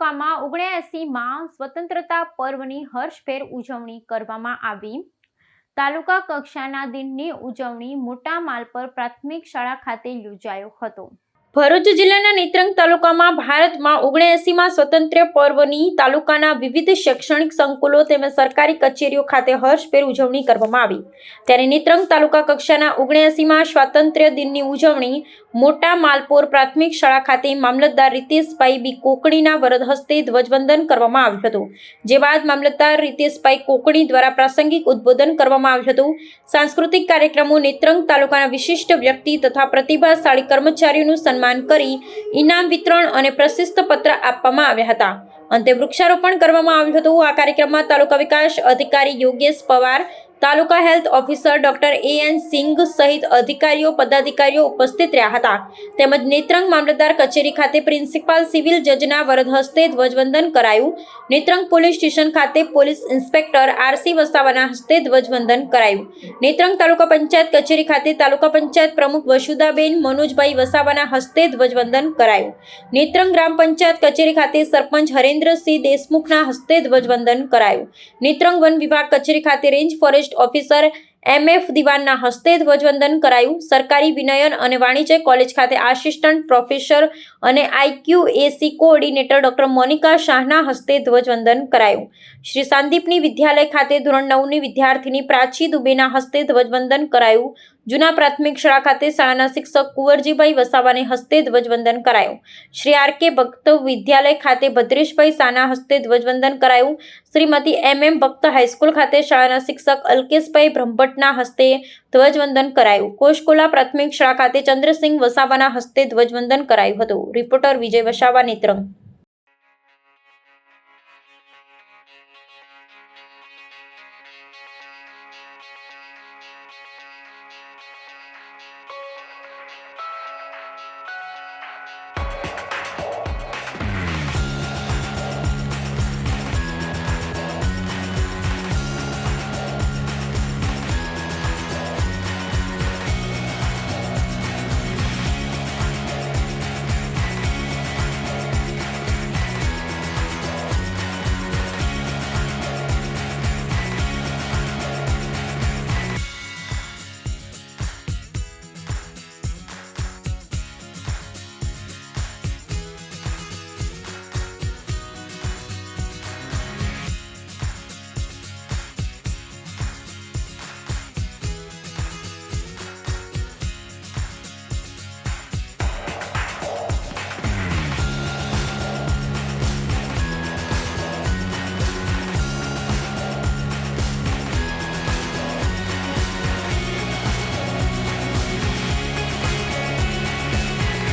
તાલુકામાં 79માં સ્વતંત્રતા પર્વની હર્ષભેર ઉજવણી કરવામાં આવી। તાલુકા કક્ષાના દિનની ઉજવણી મોટા માલપર પ્રાથમિક શાળા ખાતે યોજાયો હતો। ભરૂચ જિલ્લાના નેત્રંગ તાલુકામાં ભારતમાં 79માં સ્વતંત્ર્ય પર્વની તાલુકાના વિવિધ શૈક્ષણિક સંકુલો તેમજ સરકારી કચેરીઓ ખાતે હર્ષભેર ઉજવણી કરવામાં આવી। ત્યારે નેત્રંગ તાલુકા કક્ષાના 79માં સ્વાતંત્ર્ય દિનની ઉજવણી મોટા માલપોર પ્રાથમિક શાળા ખાતે મામલતદાર રીતેશભાઈ બી કોકણીના વરદ હસ્તે ધ્વજવંદન કરવામાં આવ્યું હતું। જે બાદ મામલતદાર રીતેશભાઈ કોકણી દ્વારા પ્રાસંગિક ઉદ્બોધન કરવામાં આવ્યું હતું। સાંસ્કૃતિક કાર્યક્રમો, નેત્રંગ તાલુકાના વિશિષ્ટ વ્યક્તિ તથા પ્રતિભાશાળી કર્મચારીઓનું સન્માન કરી ઇનામ વિતરણ અને પ્રશસ્તિ પત્ર આપવામાં આવ્યા હતા। અંતે વૃક્ષારોપણ કરવામાં આવ્યું હતું। આ કાર્યક્રમમાં તાલુકા વિકાસ અધિકારી Yogesh Pawar, taluka health officer doctor AN Singh સહિત અધિકારીઓ પદાધિકારીઓ ઉપસ્થિત રહ્યા હતા। તેમજ નેત્રંગ મામલતદાર કચેરી ખાતે પ્રિન્સિપાલ સિવિલ જજના વરદ હસ્તે ધ્વજવંદન કરાયું। નેત્રંગ પોલીસ સ્ટેશન ખાતે પોલીસ ઇન્સ્પેક્ટર RC વસાવાના હસ્તે ધ્વજવંદન કરાયું। નેત્રંગ તાલુકા પંચાયત કચેરી ખાતે તાલુકા પંચાયત પ્રમુખ વસુધાબેન મનોજભાઈ વસાવાના હસ્તે ધ્વજવંદન કરાયું। નેત્રંગ ગ્રામ પંચાયત કચેરી ખાતે સરપંચ હરેન્દ્રસિંહ દેશમુખના હસ્તે ધ્વજવંદન કરાયું। નેત્રંગ વન વિભાગ કચેરી ખાતે રેન્જ ફોરેસ્ટ ઓફિસર MF દિવાનના હસ્તે ધ્વજવંદન કરાયું। સરકારી વિનયન અને વાણિજ્ય કોલેજ ખાતે આસિસ્ટન્ટ પ્રોફેસર અને IQAC કોઓર્ડિનેટર ડોક્ટર મોનિકા શાહના હસ્તે ધ્વજવંદન કરાયું। શ્રી સાંદીપની વિદ્યાલય ખાતે ધોરણ 9ની વિદ્યાર્થીની પ્રાચી દુબેના હસ્તે ધ્વજવંદન કરાયું। જૂના પ્રાથમિક શાળા ખાતે શાળાના શિક્ષક કુંવરજીભાઈ વસાવાને હસ્તે ધ્વજવંદન કરાયું। શ્રી RK ભક્ત વિદ્યાલય ખાતે ભદ્રેશભાઈ શાહના હસ્તે ધ્વજવંદન કરાયું। શ્રીમતી MM ભક્ત હાઈસ્કૂલ ખાતે શાળાના શિક્ષક અલ્કેશભાઈ બ્રહ્મભટ્ટના હસ્તે ધ્વજવંદન કરાયું। કોશકોલા પ્રાથમિક શાળા ખાતે ચંદ્રસિંહ વસાવાના હસ્તે ધ્વજવંદન કરાયું હતું। રિપોર્ટર વિજય વસાવા, નેત્રંગ।